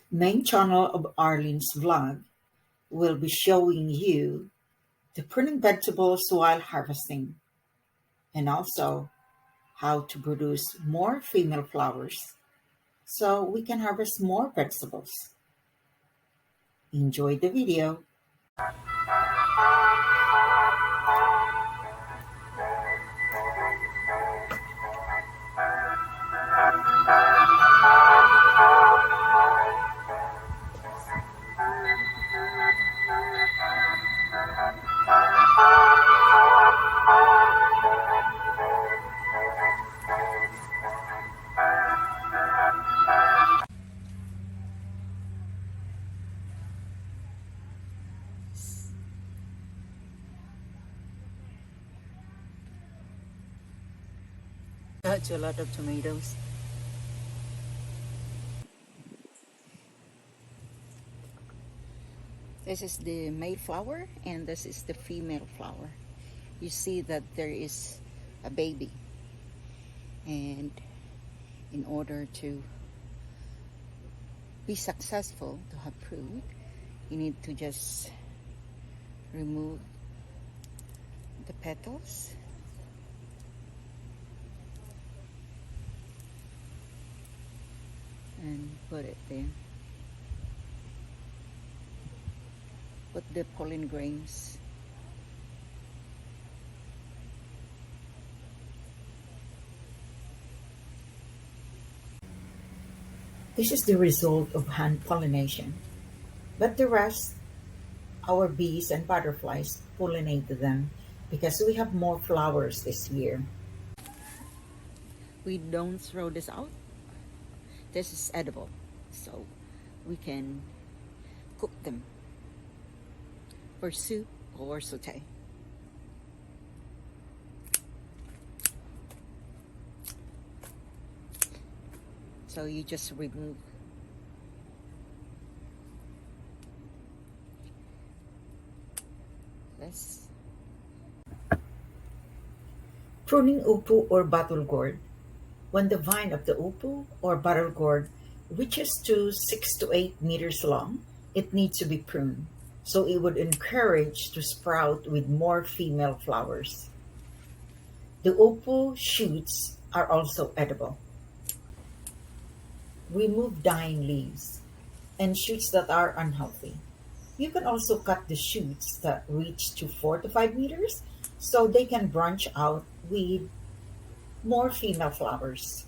Main channel of Arlene's vlog will be showing you the pruning vegetables while harvesting, and also how to produce more female flowers so we can harvest more vegetables. Enjoy the video. That's a lot of tomatoes. This is the male flower and this is the female flower. You see that there is a baby, and in order to be successful to have fruit, you need to just remove the petals and put it there. Put the pollen grains. This is the result of hand pollination, but the rest, our bees and butterflies, pollinate them because we have more flowers this year. We don't throw this out. This is edible, so we can cook them for soup or saute. So you just remove this. Pruning upo or bottle gourd. When the vine of the upo or bottle gourd reaches to 6 to 8 meters long, it needs to be pruned, so it would encourage to sprout with more female flowers. The upo shoots are also edible. Remove dying leaves and shoots that are unhealthy. You can also cut the shoots that reach to 4 to 5 meters so they can branch out with more female flowers.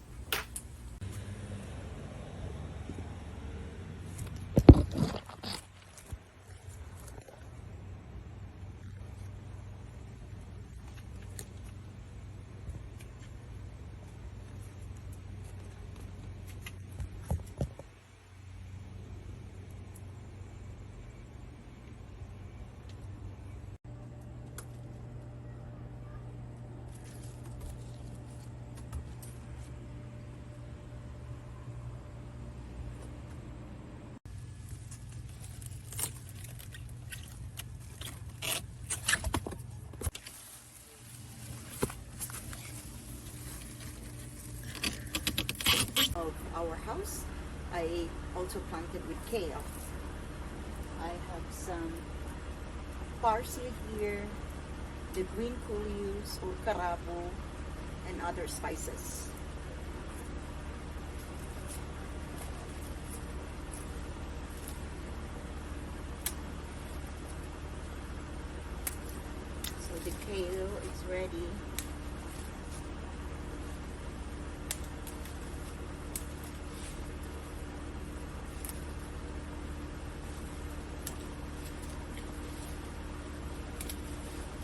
Of our house, I also planted with kale. I have some parsley here, the green coleus or carabo, and other spices. So the kale is ready.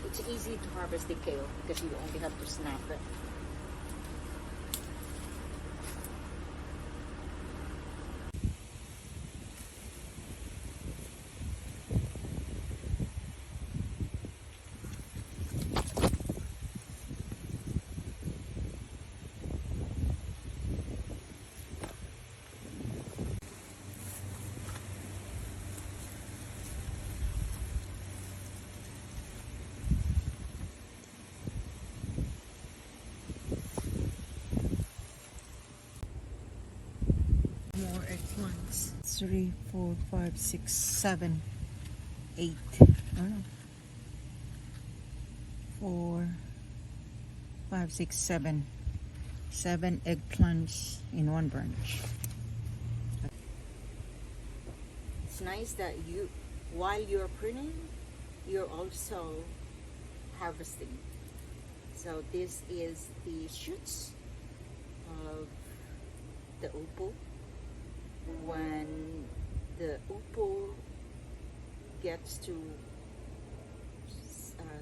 It's easy to harvest the kale because you only have to snap it. eggplants. 3, 4, 5, 6, 7, 8. Oh no. 4, 5, 6, 7. 7 eggplants in one branch. It's nice that while you're pruning, you're also harvesting. So this is the shoots of the upo. When the upo gets to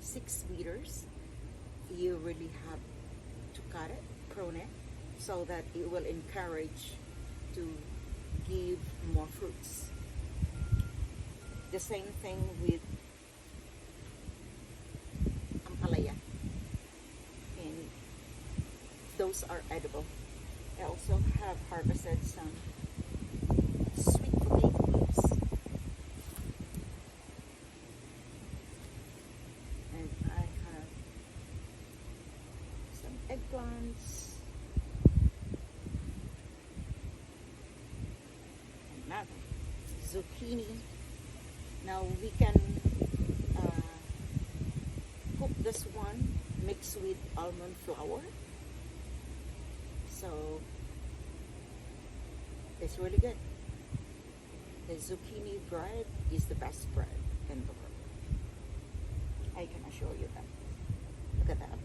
6 meters, you really have to cut it, prune it, so that it will encourage to give more fruits. The same thing with Ampalaya, and those are edible. I also have harvested some sweet potato leaves, and I have some eggplants, another zucchini. Now we can cook this one mixed with almond flour. So it's really good. The zucchini bread is the best bread in the world. I can assure you that. Look at that.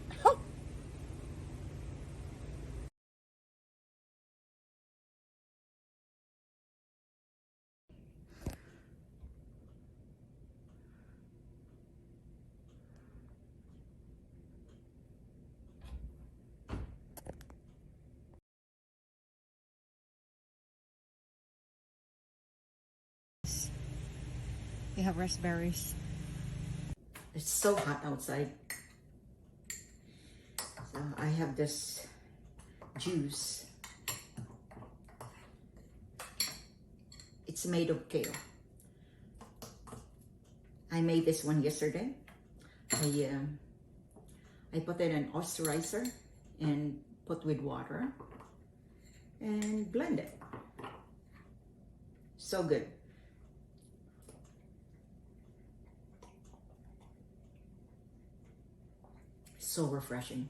We have raspberries. It's so hot outside. So I have this juice. It's made of kale. I made this one yesterday. I put it in an osterizer and put with water and blend it. So good. So refreshing.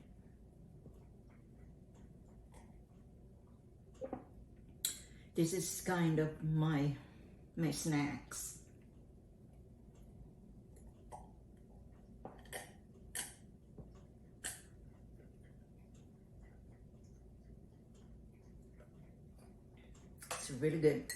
This is kind of my snacks. It's really good.